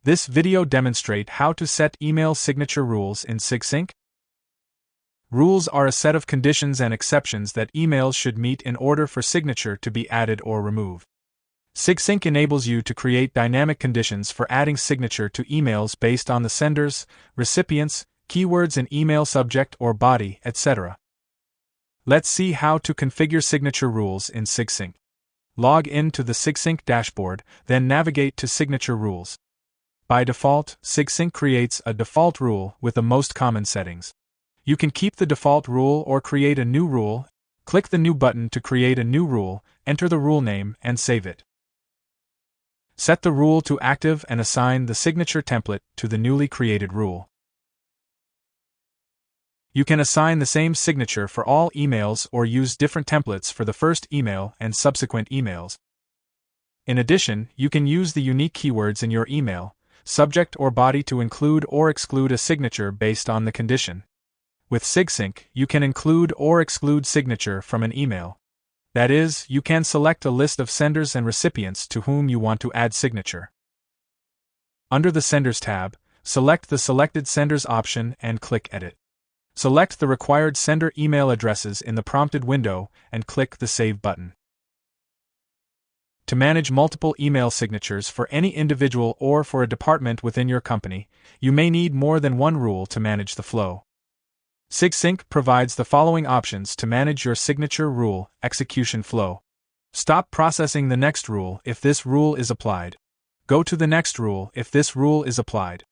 This video demonstrates how to set email signature rules in Sigsync. Rules are a set of conditions and exceptions that emails should meet in order for signature to be added or removed. Sigsync enables you to create dynamic conditions for adding signature to emails based on the sender's, recipient's, keywords in email subject or body, etc. Let's see how to configure signature rules in Sigsync. Log in to the Sigsync dashboard, then navigate to Signature Rules. By default, Sigsync creates a default rule with the most common settings. You can keep the default rule or create a new rule. Click the New button to create a new rule, enter the rule name, and save it. Set the rule to active and assign the signature template to the newly created rule. You can assign the same signature for all emails or use different templates for the first email and subsequent emails. In addition, you can use the unique keywords in your email, subject or body to include or exclude a signature based on the condition. With Sigsync, you can include or exclude signature from an email. That is, you can select a list of senders and recipients to whom you want to add signature. Under the Senders tab, select the Selected Senders option and click Edit. Select the required sender email addresses in the prompted window and click the Save button. To manage multiple email signatures for any individual or for a department within your company, you may need more than one rule to manage the flow. Sigsync provides the following options to manage your signature rule execution flow. Stop processing the next rule if this rule is applied. Go to the next rule if this rule is applied.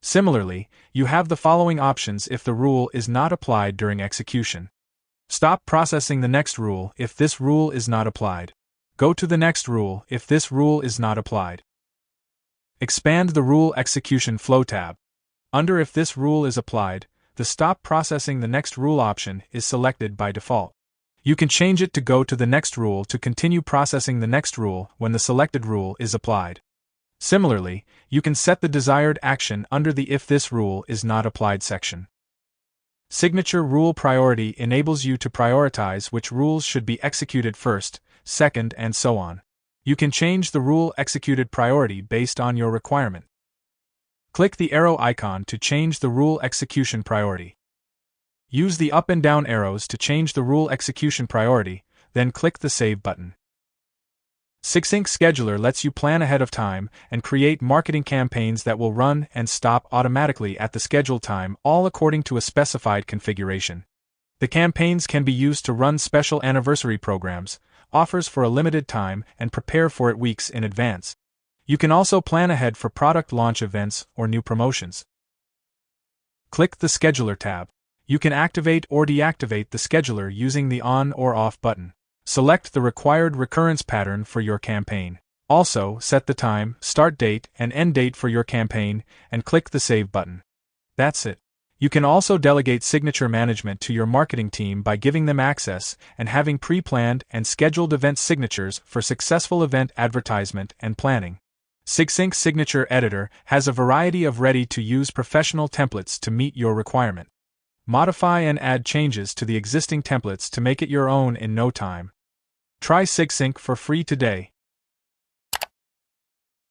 Similarly, you have the following options if the rule is not applied during execution. Stop processing the next rule if this rule is not applied. Go to the next rule if this rule is not applied. Expand the Rule Execution Flow tab. Under If this rule is applied, the Stop Processing the Next Rule option is selected by default. You can change it to go to the next rule to continue processing the next rule when the selected rule is applied. Similarly, you can set the desired action under the If this rule is not applied section. Signature Rule Priority enables you to prioritize which rules should be executed first, second, and so on. You can change the rule executed priority based on your requirement. Click the arrow icon to change the rule execution priority. Use the up and down arrows to change the rule execution priority, then click the Save button. Sigsync Scheduler lets you plan ahead of time and create marketing campaigns that will run and stop automatically at the scheduled time, all according to a specified configuration. The campaigns can be used to run special anniversary programs, offers for a limited time, and prepare for it weeks in advance. You can also plan ahead for product launch events or new promotions. Click the Scheduler tab. You can activate or deactivate the scheduler using the On or Off button. Select the required recurrence pattern for your campaign. Also, set the time, start date, and end date for your campaign, and click the Save button. That's it. You can also delegate signature management to your marketing team by giving them access and having pre-planned and scheduled event signatures for successful event advertisement and planning. Sigsync Signature Editor has a variety of ready-to-use professional templates to meet your requirement. Modify and add changes to the existing templates to make it your own in no time. Try Sigsync for free today.